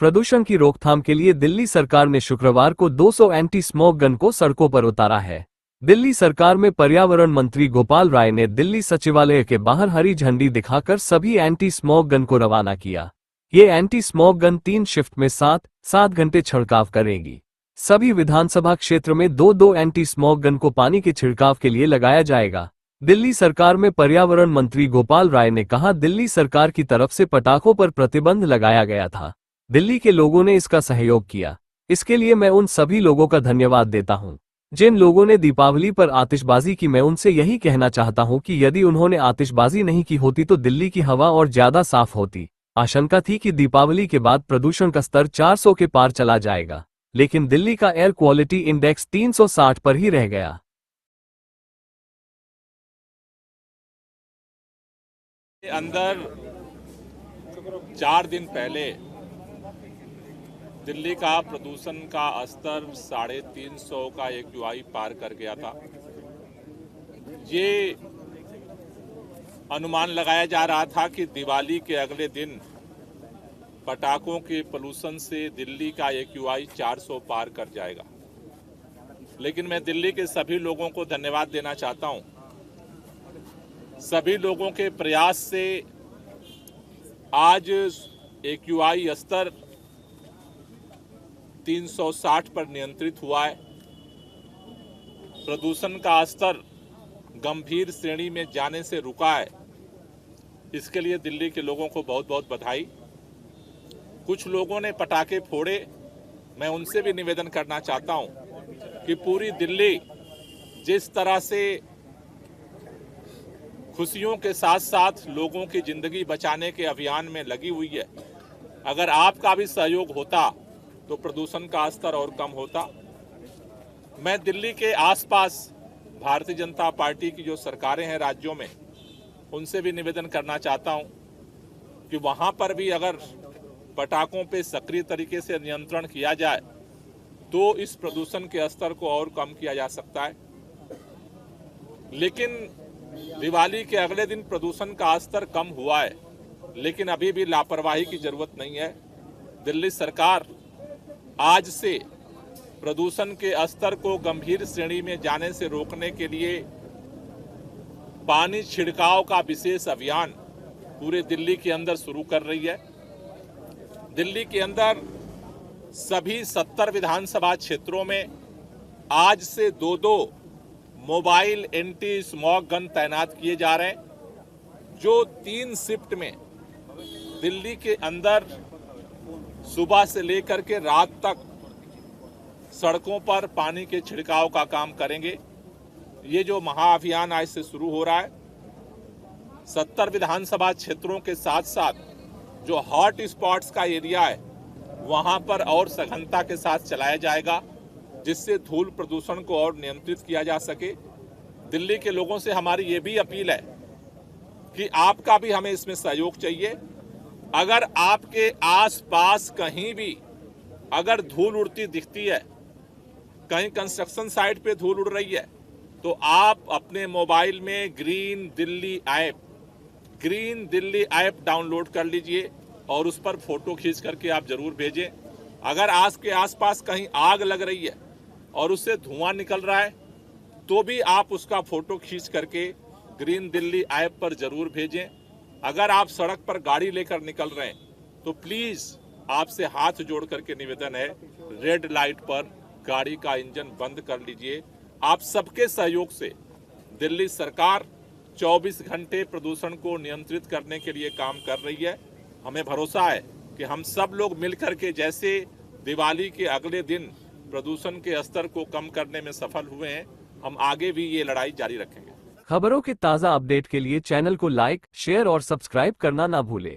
प्रदूषण की रोकथाम के लिए दिल्ली सरकार ने शुक्रवार को 200 एंटी स्मोक गन को सड़कों पर उतारा है। दिल्ली सरकार में पर्यावरण मंत्री गोपाल राय ने दिल्ली सचिवालय के बाहर हरी झंडी दिखाकर सभी एंटी स्मोक गन को रवाना किया। ये एंटी स्मोक गन 3 शिफ्ट में 7-7 घंटे छिड़काव करेगी। सभी विधानसभा क्षेत्र में 2-2 एंटी स्मोक गन को पानी के छिड़काव के लिए लगाया जाएगा। दिल्ली सरकार में पर्यावरण मंत्री गोपाल राय ने कहा, दिल्ली सरकार की तरफ से पटाखों पर प्रतिबंध लगाया गया था। दिल्ली के लोगों ने इसका सहयोग किया। इसके लिए मैं उन सभी लोगों का धन्यवाद देता हूं जिन लोगों ने दीपावली पर आतिशबाजी की। मैं उनसे यही कहना चाहता हूं कि यदि उन्होंने आतिशबाजी नहीं की होती तो दिल्ली की हवा और ज्यादा साफ होती। आशंका थी कि दीपावली के बाद प्रदूषण का स्तर 400 के पार चला जाएगा, लेकिन दिल्ली का एयर क्वालिटी इंडेक्स 360 पर ही रह गया। अंदर 4 दिन पहले दिल्ली का प्रदूषण का स्तर 350 का AQI पार कर गया था। ये अनुमान लगाया जा रहा था कि दिवाली के अगले दिन पटाखों के पोल्यूशन से दिल्ली का AQI 400 पार कर जाएगा। लेकिन मैं दिल्ली के सभी लोगों को धन्यवाद देना चाहता हूं। सभी लोगों के प्रयास से आज AQI स्तर 360 पर नियंत्रित हुआ है। प्रदूषण का स्तर गंभीर श्रेणी में जाने से रुका है। इसके लिए दिल्ली के लोगों को बहुत बहुत बधाई। कुछ लोगों ने पटाखे फोड़े, मैं उनसे भी निवेदन करना चाहता हूं कि पूरी दिल्ली जिस तरह से खुशियों के साथ साथ लोगों की जिंदगी बचाने के अभियान में लगी हुई है, अगर आपका भी सहयोग होता तो प्रदूषण का स्तर और कम होता। मैं दिल्ली के आसपास भारतीय जनता पार्टी की जो सरकारें हैं राज्यों में, उनसे भी निवेदन करना चाहता हूं कि वहां पर भी अगर पटाखों पे सक्रिय तरीके से नियंत्रण किया जाए तो इस प्रदूषण के स्तर को और कम किया जा सकता है। लेकिन दिवाली के अगले दिन प्रदूषण का स्तर कम हुआ है, लेकिन अभी भी लापरवाही की जरूरत नहीं है। दिल्ली सरकार आज से प्रदूषण के स्तर को गंभीर श्रेणी में जाने से रोकने के लिए पानी छिड़काव का विशेष अभियान पूरे दिल्ली के अंदर शुरू कर रही है। दिल्ली के अंदर सभी 70 विधानसभा क्षेत्रों में आज से 2-2 मोबाइल एंटी स्मोक गन तैनात किए जा रहे हैं, जो 3 शिफ्ट में दिल्ली के अंदर सुबह से लेकर के रात तक सड़कों पर पानी के छिड़काव का काम करेंगे। ये जो महाअभियान आज से शुरू हो रहा है, 70 विधानसभा क्षेत्रों के साथ साथ जो हॉट स्पॉट्स का एरिया है वहां पर और सघनता के साथ चलाया जाएगा, जिससे धूल प्रदूषण को और नियंत्रित किया जा सके। दिल्ली के लोगों से हमारी ये भी अपील है कि आपका भी हमें इसमें सहयोग चाहिए। अगर आपके आसपास कहीं भी अगर धूल उड़ती दिखती है, कहीं कंस्ट्रक्शन साइट पे धूल उड़ रही है, तो आप अपने मोबाइल में ग्रीन दिल्ली ऐप डाउनलोड कर लीजिए और उस पर फोटो खींच करके आप जरूर भेजें। अगर आज के आसपास कहीं आग लग रही है और उससे धुआं निकल रहा है, तो भी आप उसका फोटो खींच करके ग्रीन दिल्ली ऐप पर जरूर भेजें। अगर आप सड़क पर गाड़ी लेकर निकल रहे हैं तो प्लीज आपसे हाथ जोड़ करके निवेदन है, रेड लाइट पर गाड़ी का इंजन बंद कर लीजिए। आप सबके सहयोग से दिल्ली सरकार 24 घंटे प्रदूषण को नियंत्रित करने के लिए काम कर रही है। हमें भरोसा है कि हम सब लोग मिलकर के जैसे दिवाली के अगले दिन प्रदूषण के स्तर को कम करने में सफल हुए हैं, हम आगे भी ये लड़ाई जारी रखेंगे। खबरों के ताज़ा अपडेट के लिए चैनल को लाइक, शेयर और सब्सक्राइब करना ना भूलें।